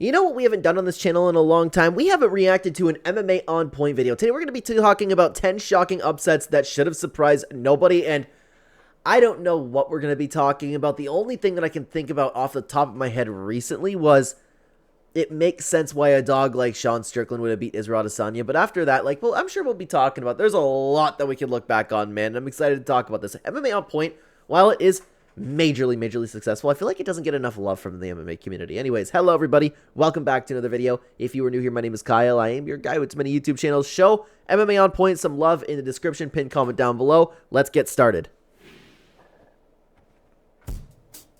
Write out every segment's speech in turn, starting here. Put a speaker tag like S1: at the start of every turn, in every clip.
S1: You know what we haven't done on this channel in a long time? We haven't reacted to an MMA On Point video. Today we're going to be talking about 10 shocking upsets that should have surprised nobody, and I don't know what we're going to be talking about. The only thing that I can think about off the top of my head recently was it makes sense why a dog like Sean Strickland would have beat Israel Adesanya, but after that, well, I'm sure we'll be talking about. There's a lot that we can look back on, man. I'm excited to talk about this. MMA On Point, while it is majorly successful, I feel like it doesn't get enough love from the MMA community. Anyways, hello everybody, welcome back to another video. If you are new here, my name is Kyle. I am your guy with many YouTube channels. Show MMA On Point some love in the description, pin comment down below. Let's get started.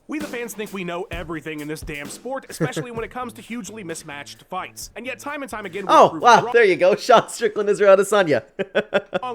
S2: We the fans think we know everything in this damn sport, especially when it comes to hugely mismatched fights. And yet time and time again,
S1: oh wow, there you go, Sean Strickland, Israel Adesanya.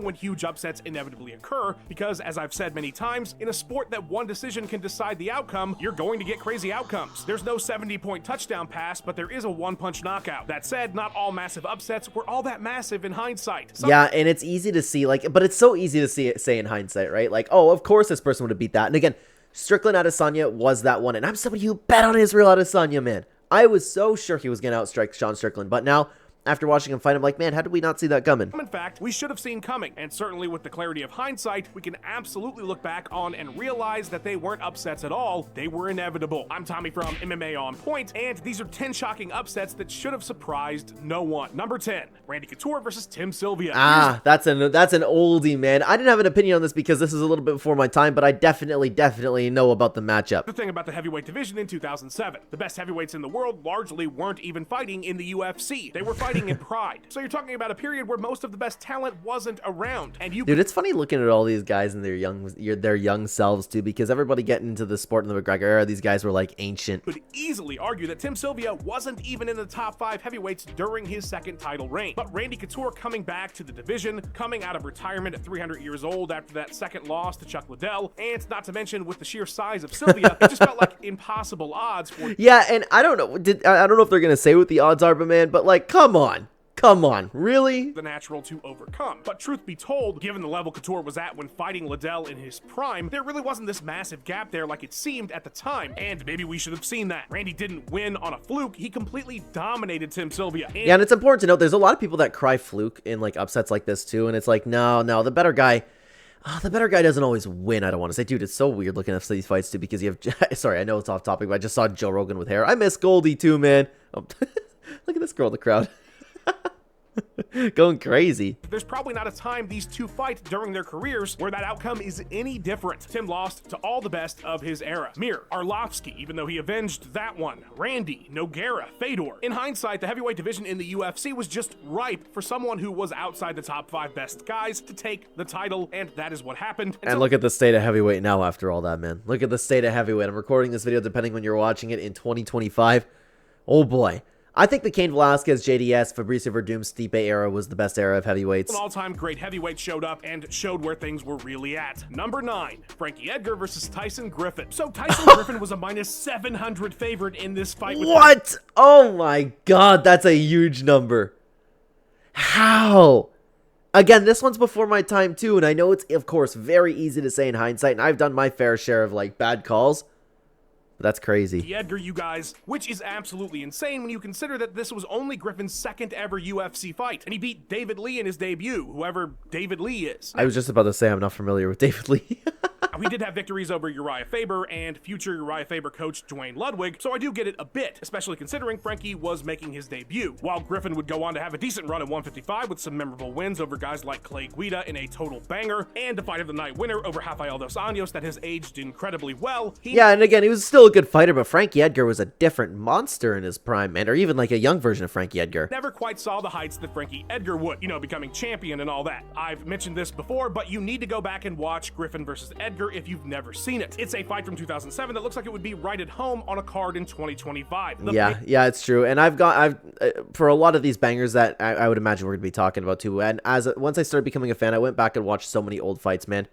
S2: when huge upsets inevitably occur, because as I've said many times, in a sport that one decision can decide the outcome, you're going to get crazy outcomes. There's no 70-point touchdown pass, but there is a one-punch knockout. That said, not all massive upsets were all that massive in hindsight.
S1: Yeah, and it's easy to see, but it's so easy to say in hindsight, right? Like, oh, of course this person would have beat that. And again, Strickland Adesanya was that one, and I'm somebody who bet on Israel Adesanya, man. I was so sure he was going to outstrike Sean Strickland, but now, after watching him fight, I'm like, man, how did we not see that coming?
S2: In fact, we should have seen coming, and certainly with the clarity of hindsight, we can absolutely look back on and realize that they weren't upsets at all, they were inevitable. I'm Tommy from MMA On Point, and these are 10 shocking upsets that should have surprised no one. Number 10, Randy Couture versus Tim Sylvia.
S1: That's an oldie, man. I didn't have an opinion on this because this is a little bit before my time, but I definitely know about the matchup.
S2: The thing about the heavyweight division in 2007, the best heavyweights in the world largely weren't even fighting in the UFC. They were fighting in Pride. So you're talking about a period where most of the best talent wasn't around, and
S1: Dude, it's funny looking at all these guys and their young selves too, because everybody getting into the sport in the McGregor era, these guys were like ancient.
S2: Could easily argue that Tim Sylvia wasn't even in the top 5 heavyweights during his second title reign. But Randy Couture coming back to the division, coming out of retirement at 300 years old after that second loss to Chuck Liddell, and not to mention with the sheer size of Sylvia, it just felt like impossible odds for.
S1: Yeah, and I don't know if they're gonna say what the odds are, but man, like, come on. Come on, really?
S2: The natural to overcome. But truth be told, given the level Couture was at when fighting Liddell in his prime, there really wasn't this massive gap there like it seemed at the time, and maybe we should have seen that. Randy didn't win on a fluke, he completely dominated Tim Sylvia.
S1: Yeah, and it's important to note, there's a lot of people that cry fluke in like upsets like this too, and it's like, no, the better guy doesn't always win, I don't want to say. Dude, it's so weird looking at these fights too, because you have, sorry, I know it's off topic, but I just saw Joe Rogan with hair. I miss Goldie too, man. Oh, look at this girl in the crowd. Going crazy.
S2: There's probably not a time these two fight during their careers where that outcome is any different. Tim lost to all the best of his era. Mir, Arlovsky, even though he avenged that one. Randy, Nogueira, Fedor. In hindsight, the heavyweight division in the UFC was just ripe for someone who was outside the top 5 best guys to take the title, and that is what happened.
S1: And look at the state of heavyweight now after all that, man. Look at the state of heavyweight. I'm recording this video depending when you're watching it in 2025. Oh boy. I think the Cain Velasquez, JDS, Fabricio Verdum, Stipe era was the best era of heavyweights.
S2: An all-time great heavyweight showed up and showed where things were really at. Number 9, Frankie Edgar versus Tyson Griffin. So Tyson Griffin was a -700 favorite in this fight.
S1: What? Oh my god, that's a huge number. How? Again, this one's before my time too, and I know it's, of course, very easy to say in hindsight, and I've done my fair share of, like, bad calls. That's crazy.
S2: Edgar, you guys, which is absolutely insane when you consider that this was only Griffin's second ever UFC fight, and he beat David Lee in his debut, whoever David Lee is.
S1: I was just about to say I'm not familiar with David Lee.
S2: We did have victories over Uriah Faber and future Uriah Faber coach Dwayne Ludwig, so I do get it a bit, especially considering Frankie was making his debut, while Griffin would go on to have a decent run at 155 with some memorable wins over guys like Clay Guida in a total banger, and a fight of the night winner over Rafael dos Anjos that has aged incredibly well.
S1: Yeah, and again, he was still a good fighter, but Frankie Edgar was a different monster in his prime, man, or even like a young version of Frankie Edgar.
S2: Never quite saw the heights that Frankie Edgar would, you know, becoming champion and all that. I've mentioned this before, but you need to go back and watch Griffin versus Edgar if you've never seen it. It's a fight from 2007 that looks like it would be right at home on a card in 2025.
S1: Yeah, it's true. And I've for a lot of these bangers that I would imagine we're going to be talking about too. And once I started becoming a fan, I went back and watched so many old fights, man.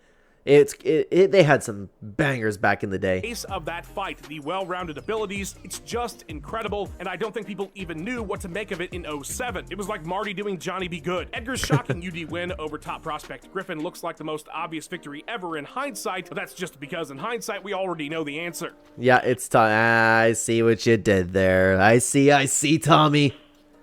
S1: They had some bangers back in the day.
S2: Base of that fight, the well-rounded abilities, it's just incredible, and I don't think people even knew what to make of it in '07. It was like Marty doing Johnny Be Good. Edgar's shocking UD win over top prospect Griffin looks like the most obvious victory ever in hindsight, but that's just because in hindsight we already know the answer.
S1: Yeah, it's time. I see what you did there. I see, Tommy.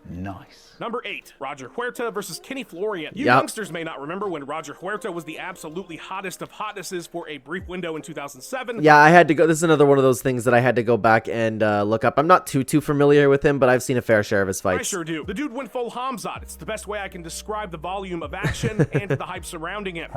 S3: Nice.
S2: Number 8, Roger Huerta versus Kenny Florian. You youngsters may not remember when Roger Huerta was the absolutely hottest of hotnesses for a brief window in 2007.
S1: Yeah, I had to go. This is another one of those things that I had to go back and look up. I'm not too familiar with him, but I've seen a fair share of his fights.
S2: I sure do. The dude went full Hamzat. It's the best way I can describe the volume of action and the hype surrounding him.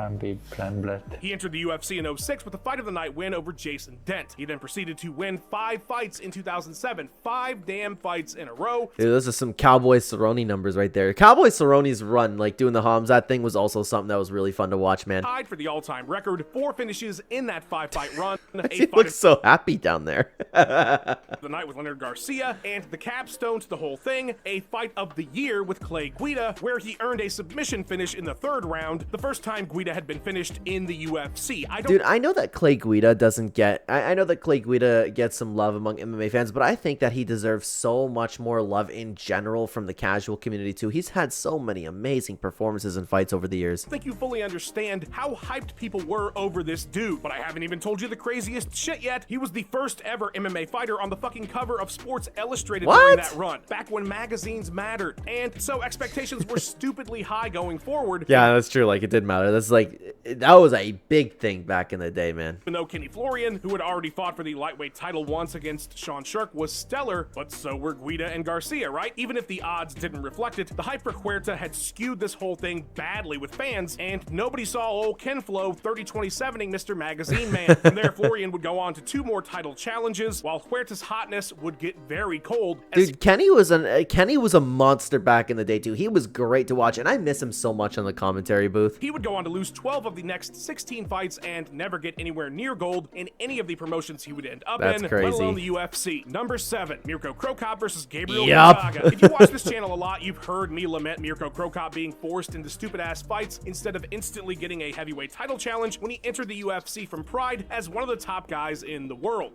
S2: He entered the UFC in '06 with a fight of the night win over Jason Dent. He then proceeded to win 5 fights in 2007. 5 damn fights in a row.
S1: Dude, those are some Cowboy Cerrone numbers right there. Cowboy Cerrone's run, like doing the Hamzat thing, was also something that was really fun to watch, man.
S2: Tied for the all-time record, 4 finishes in that 5-fight run.
S1: He looks so happy down there.
S2: The night with Leonard Garcia, and the capstone to the whole thing, a fight of the year with Clay Guida, where he earned a submission finish in the 3rd round, the first time Guida had been finished in the UFC.
S1: Dude, I know that Clay Guida doesn't get... I know that Clay Guida gets some love among MMA fans, but I think that he deserves so much more love in general from the casual community, too. He's had so many amazing performances and fights over the years.
S2: I think you fully understand how hyped people were over this dude, but I haven't even told you the craziest shit yet. He was the first ever MMA fighter on the fucking cover of Sports Illustrated during that run, back when magazines mattered, and so expectations were stupidly high going forward.
S1: Yeah, that's true. Like, it did matter. That's like, that was a big thing back in the day, man.
S2: Even though Kenny Florian, who had already fought for the lightweight title once against Sean Sherk, was stellar, but so were Guida and Garcia, right? Even if the odds didn't reflect it, the hype for Huerta had skewed this whole thing badly with fans, and nobody saw old Ken Flo 30-27ing Mr. Magazine Man. From there, Florian would go on to 2 more title challenges, while Huerta's hotness would get very cold.
S1: Dude, Kenny was a monster back in the day, too. He was great to watch, and I miss him so much on the commentary booth.
S2: He would go on to lose 12 of the next 16 fights and never get anywhere near gold in any of the promotions he would end up in,
S1: crazy.
S2: let alone the UFC. Number 7, Mirko Crocop versus Gabriel Gonzaga. If you watch this channel a lot, you've heard me lament Mirko Crocop being forced into stupid-ass fights instead of instantly getting a heavyweight title challenge when he entered the UFC from Pride as one of the top guys in the world.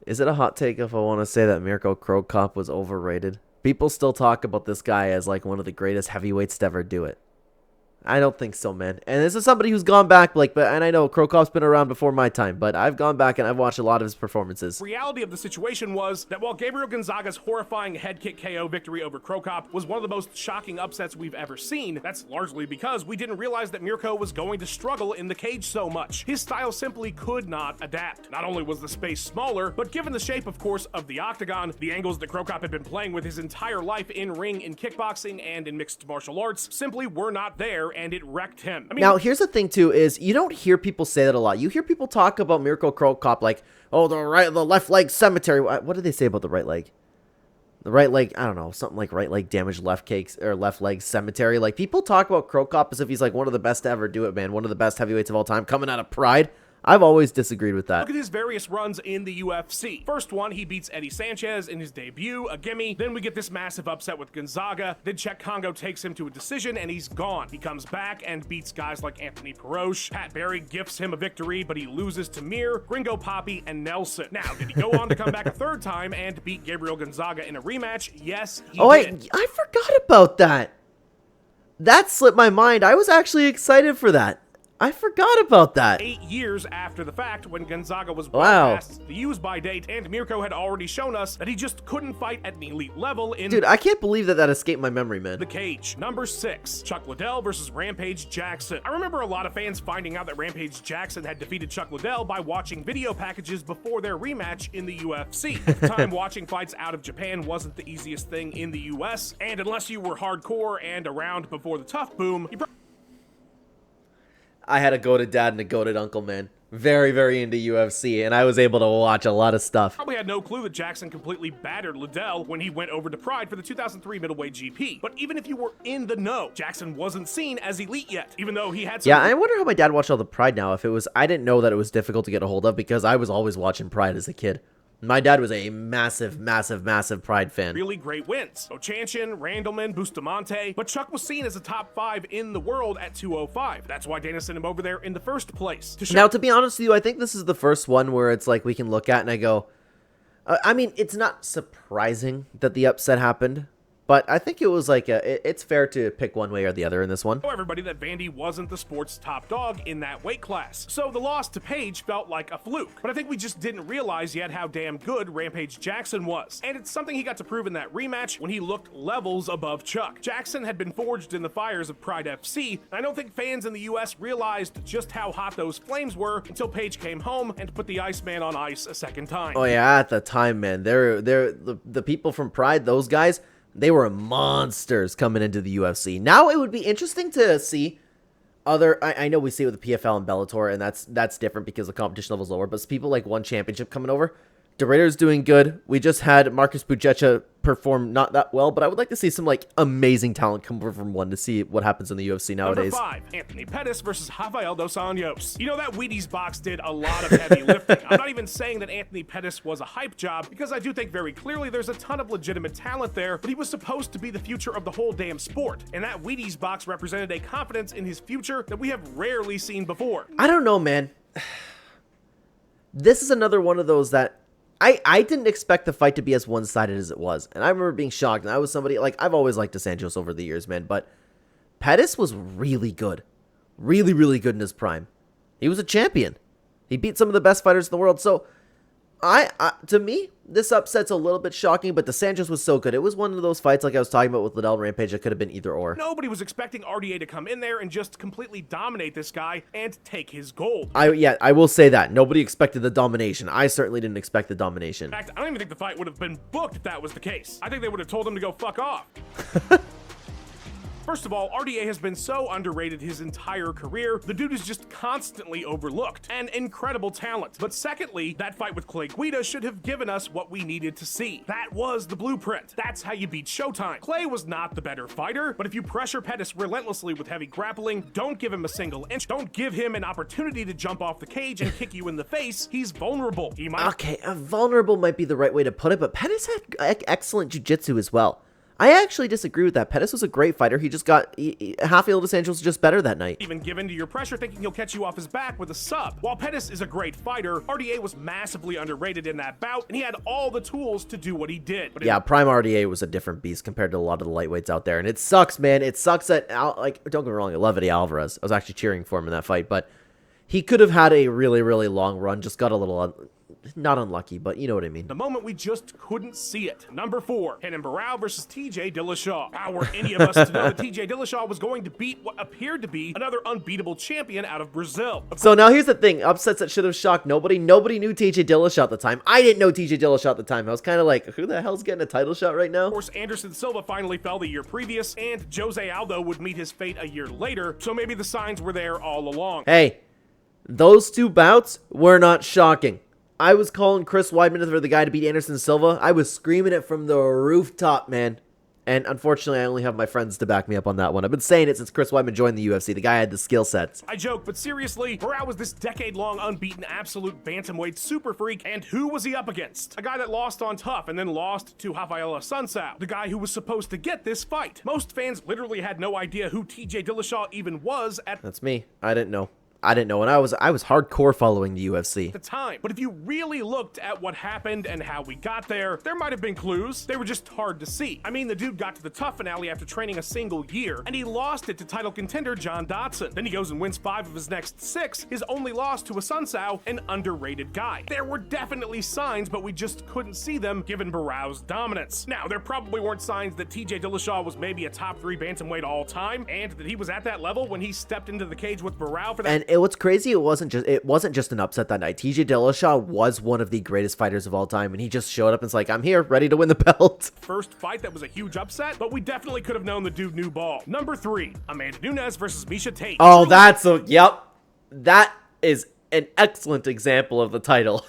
S1: Is it a hot take if I want to say that Mirko Crocop was overrated? People still talk about this guy as like one of the greatest heavyweights to ever do it. I don't think so, man. And this is somebody who's gone back, like, and I know Crocop's been around before my time, but I've gone back and I've watched a lot of his performances.
S2: The reality of the situation was that while Gabriel Gonzaga's horrifying head kick KO victory over Crocop was one of the most shocking upsets we've ever seen, that's largely because we didn't realize that Mirko was going to struggle in the cage so much. His style simply could not adapt. Not only was the space smaller, but given the shape, of course, of the octagon, the angles that Crocop had been playing with his entire life in ring, in kickboxing, and in mixed martial arts simply were not there, and it wrecked him. I mean,
S1: now, here's the thing, too, is you don't hear people say that a lot. You hear people talk about Mirko Crocop like, oh, the left leg cemetery. What did they say about the right leg? The right leg, I don't know, something like right leg damaged left cakes or left leg cemetery. Like, people talk about Crocop as if he's like one of the best to ever do it, man. One of the best heavyweights of all time, coming out of Pride. I've always disagreed with that.
S2: Look at his various runs in the UFC. First one, he beats Eddie Sanchez in his debut, a gimme. Then we get this massive upset with Gonzaga. Then Czech Congo takes him to a decision, and he's gone. He comes back and beats guys like Anthony Peroche. Pat Barry gifts him a victory, but he loses to Mir, Gringo Poppy, and Nelson. Now, did he go on to come back a 3rd time and beat Gabriel Gonzaga in a rematch? Yes, he did.
S1: I forgot about that. That slipped my mind. I was actually excited for that. I forgot about that.
S2: 8 years after the fact, when Gonzaga was past the use-by date, and Mirko had already shown us that he just couldn't fight at an elite level in...
S1: Dude, I can't believe that escaped my memory, man.
S2: The cage. Number 6, Chuck Liddell versus Rampage Jackson. I remember a lot of fans finding out that Rampage Jackson had defeated Chuck Liddell by watching video packages before their rematch in the UFC. At the time, watching fights out of Japan wasn't the easiest thing in the US, and unless you were hardcore and around before the tough boom, you
S1: I had a goated dad and a goated uncle, man. Very, very into UFC, and I was able to watch a lot of stuff.
S2: Probably had no clue that Jackson completely battered Liddell when he went over to Pride for the 2003 middleweight GP. But even if you were in the know, Jackson wasn't seen as elite yet, even though he had some...
S1: Yeah, I wonder how my dad watched all the Pride now. If it was, I didn't know that it was difficult to get a hold of because I was always watching Pride as a kid. My dad was a massive, massive, massive Pride fan.
S2: Really great wins. Ochanchan, Randleman, Bustamante, but Chuck was seen as a top 5 in the world at 205. That's why Dana sent him over there in the first place.
S1: Now, to be honest with you, I think this is the first one where it's like we can look at and I go, I mean, it's not surprising that the upset happened, but I think it was like it's fair to pick one way or the other in this one.
S2: Show everybody that Vandy wasn't the sport's top dog in that weight class. So the loss to Paige felt like a fluke. But I think we just didn't realize yet how damn good Rampage Jackson was. And it's something he got to prove in that rematch when he looked levels above Chuck. Jackson had been forged in the fires of Pride FC, and I don't think fans in the US realized just how hot those flames were until Paige came home and put the Iceman on ice a second time.
S1: Oh yeah, at the time, man, the people from Pride, those guys, they were monsters coming into the UFC. Now it would be interesting to see other. I know we see it with the PFL and Bellator, and that's different because the competition level is lower. But people like One Championship coming over. Derator's doing good. We just had Marcus Buchecha perform not that well, but I would like to see some like amazing talent come over from One to see what happens in the UFC nowadays.
S2: Number 5, Anthony Pettis versus Rafael dos Anjos. You know, that Wheaties box did a lot of heavy lifting. I'm not even saying that Anthony Pettis was a hype job, because I do think very clearly there's a ton of legitimate talent there, but he was supposed to be the future of the whole damn sport, and that Wheaties box represented a confidence in his future that we have rarely seen before.
S1: I don't know, man. This is another one of those that I didn't expect the fight to be as one-sided as it was. And I remember being shocked. And I was somebody, like, I've always liked Santos over the years, man. But Pettis was really good. Really, really good in his prime. He was a champion. He beat some of the best fighters in the world. So, to me, this upset's a little bit shocking, but the Santos was so good. It was one of those fights like I was talking about with Liddell and Rampage that could have been either or.
S2: Nobody was expecting RDA to come in there and just completely dominate this guy and take his gold.
S1: I will say that. Nobody expected the domination. I certainly didn't expect the domination.
S2: In fact, I don't even think the fight would have been booked if that was the case. I think they would have told him to go fuck off. First of all, RDA has been so underrated his entire career. The dude is just constantly overlooked. An incredible talent. But secondly, that fight with Clay Guida should have given us what we needed to see. That was the blueprint. That's how you beat Showtime. Clay was not the better fighter, but if you pressure Pettis relentlessly with heavy grappling, don't give him a single inch, don't give him an opportunity to jump off the cage and kick you in the face, he's vulnerable. He might...
S1: Okay, vulnerable might be the right way to put it, but Pettis had excellent jiu-jitsu as well. I actually disagree with that. Pettis was a great fighter. He just got... Rafael dos Anjos was just better that night.
S2: Even given to your pressure, thinking he'll catch you off his back with a sub. While Pettis is a great fighter, RDA was massively underrated in that bout, and he had all the tools to do what he did. But
S1: yeah, Prime RDA was a different beast compared to a lot of the lightweights out there. And it sucks, man. It sucks that... Like, don't get me wrong, I love Eddie Alvarez. I was actually cheering for him in that fight, but he could have had a really, really long run. Just got a little... not unlucky, but you know what I mean.
S2: The moment we just couldn't see it. Number 4, Renan Baral versus TJ Dillashaw. How were any of us to know that TJ Dillashaw was going to beat what appeared to be another unbeatable champion out of Brazil?
S1: So now here's the thing. Upsets that should have shocked nobody. Nobody knew TJ Dillashaw at the time. I didn't know TJ Dillashaw at the time. I was kind of like, who the hell's getting a title shot right now?
S2: Of course, Anderson Silva finally fell the year previous, and Jose Aldo would meet his fate a year later, so maybe the signs were there all along.
S1: Hey, those two bouts were not shocking. I was calling Chris Weidman for the guy to beat Anderson Silva. I was screaming it from the rooftop, man. And unfortunately, I only have my friends to back me up on that one. I've been saying it since Chris Weidman joined the UFC. The guy had the skill sets.
S2: I joke, but seriously, Baral was this decade-long unbeaten absolute bantamweight super freak, and who was he up against? A guy that lost on Tough and then lost to Rafael Assunção, the guy who was supposed to get this fight. Most fans literally had no idea who TJ Dillashaw even was at...
S1: That's me. I didn't know. And I was hardcore following the UFC.
S2: The time. But if you really looked at what happened and how we got there might have been clues. They were just hard to see. I mean, the dude got to the Tough finale after training a single year, and he lost it to title contender John Dodson. Then he goes and wins 5 of his next 6, his only loss to Assunção, an underrated guy. There were definitely signs, but we just couldn't see them given Baral's dominance. Now, there probably weren't signs that TJ Dillashaw was maybe a top 3 bantamweight all time, and that he was at that level when he stepped into the cage with Baral for that.
S1: And what's crazy, it wasn't just an upset that night. TJ Dillashaw was one of the greatest fighters of all time, and he just showed up and was like, I'm here, ready to win the belt.
S2: First fight that was a huge upset, but we definitely could have known the dude knew ball. Number 3, Amanda Nunes versus Miesha Tate.
S1: Oh, yep. That is an excellent example of the title.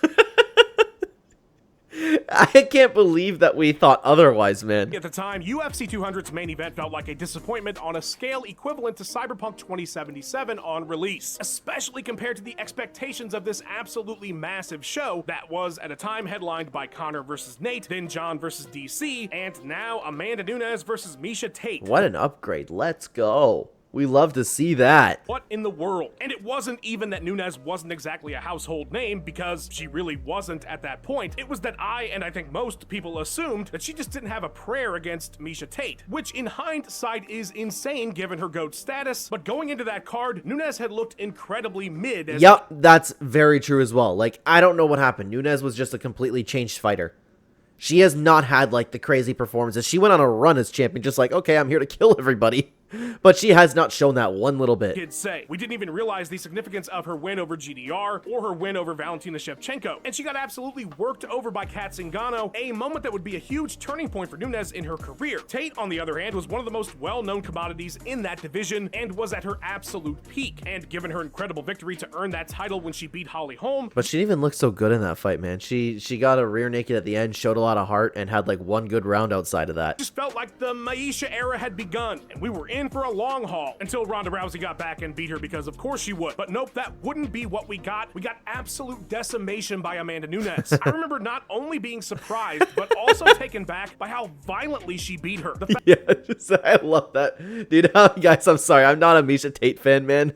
S1: I can't believe that we thought otherwise, man.
S2: At the time, UFC 200's main event felt like a disappointment on a scale equivalent to Cyberpunk 2077 on release, especially compared to the expectations of this absolutely massive show that was at a time headlined by Conor versus Nate, then John versus DC, and now Amanda Nunes versus Miesha Tate.
S1: What an upgrade. Let's go. We love to see that.
S2: What in the world? And it wasn't even that Nunes wasn't exactly a household name, because she really wasn't at that point. It was that and I think most people assumed that she just didn't have a prayer against Miesha Tate, which in hindsight is insane given her GOAT status. But going into that card, Nunes had looked incredibly mid.
S1: Yep, that's very true as well. Like, I don't know what happened. Nunes was just a completely changed fighter. She has not had, like, the crazy performances. She went on a run as champion, just like, okay, I'm here to kill everybody. But she has not shown that one little bit.
S2: Kids say. We didn't even realize the significance of her win over GDR or her win over Valentina Shevchenko. And she got absolutely worked over by Kat Zingano, a moment that would be a huge turning point for Nunes in her career. Tate, on the other hand, was one of the most well-known commodities in that division and was at her absolute peak. And given her incredible victory to earn that title when she beat Holly Holm.
S1: But she didn't even look so good in that fight, man. She got a rear naked at the end, showed a lot of heart, and had like one good round outside of that.
S2: Just felt like the Miesha era had begun, and we were in for a long haul until Ronda Rousey got back and beat her, because of course she would. But nope, that wouldn't be what we got. We got absolute decimation by Amanda Nunes. I remember not only being surprised, but also taken back by how violently she beat her.
S1: Yeah, I love that. Dude, guys, I'm sorry. I'm not a Miesha Tate fan, man.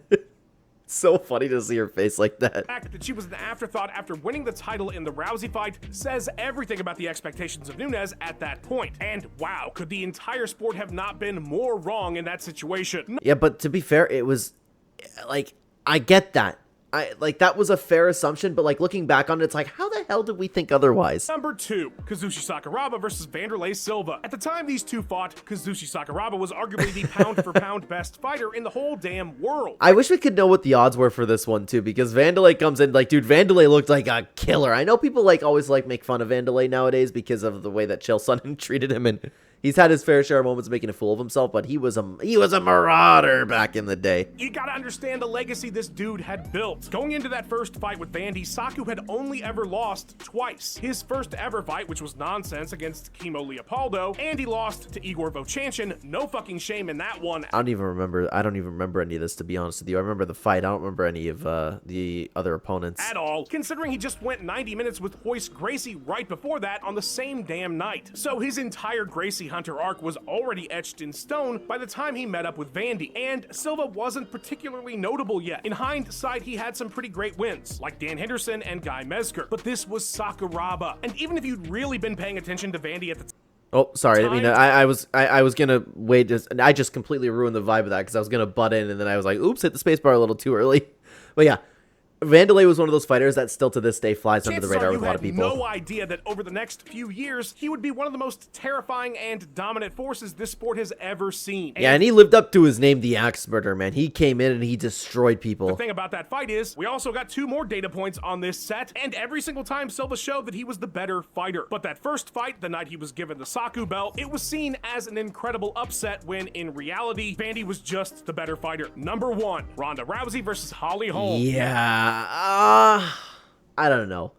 S1: So funny to see her face like that.
S2: The fact that she was an afterthought after winning the title in the Rousey fight says everything about the expectations of Nunes at that point. And wow, could the entire sport have not been more wrong in that situation?
S1: Yeah, but to be fair, it was like, I get that. That was a fair assumption, but like looking back on it, it's like, how the hell did we think otherwise?
S2: Number 2, Kazushi Sakaraba versus Vanderlei Silva. At the time these two fought, Kazushi Sakaraba was arguably the pound-for-pound best fighter in the whole damn world.
S1: I wish we could know what the odds were for this one too, because Vanderlei comes in, like, dude, Vanderlei looked like a killer. I know people like always like make fun of Vanderlei nowadays because of the way that Chael Sonnen treated him, and he's had his fair share of moments making a fool of himself, but he was a marauder back in the day.
S2: You gotta understand the legacy this dude had built. Going into that first fight with Vandy, Saku had only ever lost twice. His first ever fight, which was nonsense, against Kimo Leopoldo, and he lost to Igor Vovchanchin. No fucking shame in that one.
S1: I don't even remember any of this, to be honest with you. I remember the fight. I don't remember any of the other opponents
S2: at all, considering he just went 90 minutes with Royce Gracie right before that on the same damn night. So his entire Gracie Hunter arc was already etched in stone by the time he met up with Vandy, and Silva wasn't particularly notable yet. In hindsight, he had some pretty great wins, like Dan Henderson and Guy Mezger, but this was Sakuraba. And even if you'd really been paying attention to Vandy at the
S1: Oh, sorry. I mean, I was gonna wait. I just completely ruined the vibe of that because I was gonna butt in, and then I was like, "Oops, hit the spacebar a little too early." But yeah, Vanderlei was one of those fighters that still to this day flies under the radar with a lot of people.
S2: You had no idea that over the next few years, he would be one of the most terrifying and dominant forces this sport has ever seen.
S1: Yeah, and he lived up to his name, the Axe Murderer, man. He came in and he destroyed people.
S2: The thing about that fight is, we also got 2 more data points on this set, and every single time Silva showed that he was the better fighter. But that first fight, the night he was given the Saku belt, it was seen as an incredible upset when, in reality, Vandy was just the better fighter. Number 1, Ronda Rousey versus Holly Holm.
S1: Yeah. I don't know.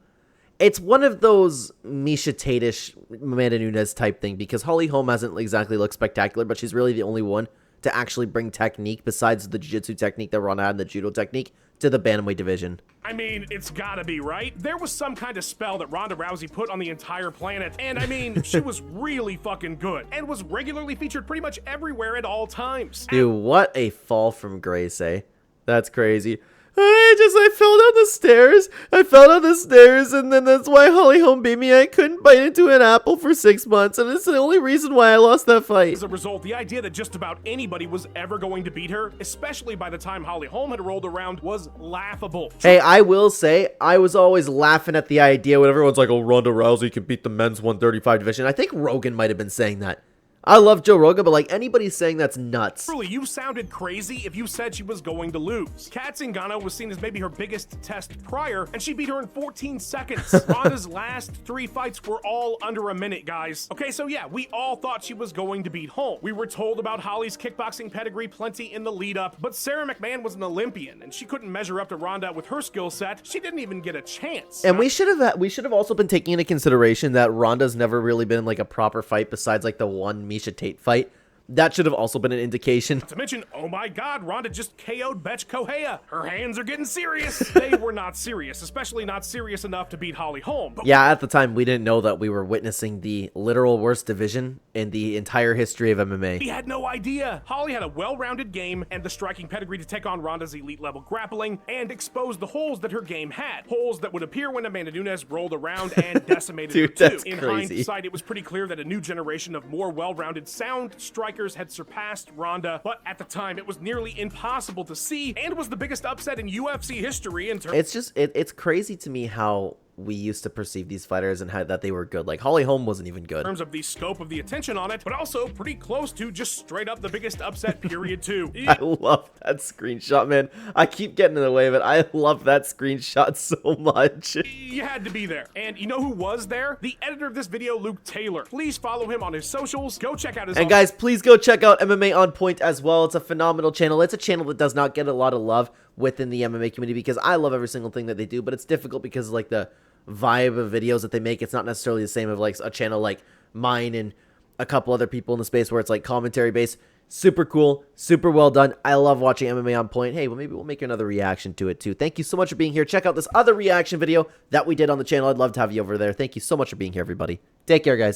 S1: It's one of those Miesha Tate-ish, Amanda Nunes type thing, because Holly Holm hasn't exactly looked spectacular, but she's really the only one to actually bring technique, besides the jiu-jitsu technique that Ronda had and the judo technique, to the bantamweight division.
S2: I mean, it's gotta be, right? There was some kind of spell that Ronda Rousey put on the entire planet, and I mean, she was really fucking good, and was regularly featured pretty much everywhere at all times.
S1: Dude, what a fall from grace, eh? That's crazy. I fell down the stairs, and then that's why Holly Holm beat me. I couldn't bite into an apple for 6 months, and it's the only reason why I lost that fight.
S2: As a result, the idea that just about anybody was ever going to beat her, especially by the time Holly Holm had rolled around, was laughable.
S1: Hey, I will say, I was always laughing at the idea when everyone's like, oh, Ronda Rousey can beat the men's 135 division. I think Rogan might have been saying that. I love Joe Rogan, but like anybody saying that's nuts.
S2: Truly, you sounded crazy if you said she was going to lose. Kat Zingano was seen as maybe her biggest test prior, and she beat her in 14 seconds. Ronda's last 3 fights were all under a minute, guys. Okay, so yeah, we all thought she was going to beat Holm. We were told about Holly's kickboxing pedigree plenty in the lead up, but Sarah McMahon was an Olympian, and she couldn't measure up to Ronda with her skill set. She didn't even get a chance.
S1: And we should have also been taking into consideration that Ronda's never really been in like a proper fight besides like the one Misha Tate fight. That should have also been an indication.
S2: Not to mention, oh my god, Ronda just KO'd Betch Kohea. Her hands are getting serious. They were not serious, especially not serious enough to beat Holly Holm. But
S1: yeah, at the time, we didn't know that we were witnessing the literal worst division in the entire history of MMA.
S2: we had no idea. Holly had a well-rounded game and the striking pedigree to take on Ronda's elite-level grappling and expose the holes that her game had. Holes that would appear when Amanda Nunes rolled around and decimated
S1: Dude,
S2: her too.
S1: that's
S2: In
S1: crazy.
S2: hindsight, it was pretty clear that a new generation of more well-rounded sound strikers had surpassed Ronda, but at the time it was nearly impossible to see and was the biggest upset in UFC history in terms
S1: It's just, it's crazy to me how we used to perceive these fighters and how that they were good. Like, Holly Holm wasn't even good.
S2: of the scope of the attention on it, but also pretty close to just straight up the biggest upset period too.
S1: I love that screenshot, man. I keep getting in the way of it. I love that screenshot so much.
S2: You had to be there. And you know who was there? The editor of this video, Luke Taylor. Please follow him on his socials. Go check out his
S1: And guys, please go check out MMA On Point as well. It's a phenomenal channel. It's a channel that does not get a lot of love within the MMA community because I love every single thing that they do, but it's difficult because of like the vibe of videos that they make. It's not necessarily the same of like a channel like mine and a couple other people in the space where it's like commentary based. Super cool, super well done. I love watching MMA On Point. Hey, well, maybe we'll make another reaction to it too. Thank you so much for being here. Check out this other reaction video that we did on the channel. I'd love to have you over there. Thank you so much for being here, everybody. Take care, guys.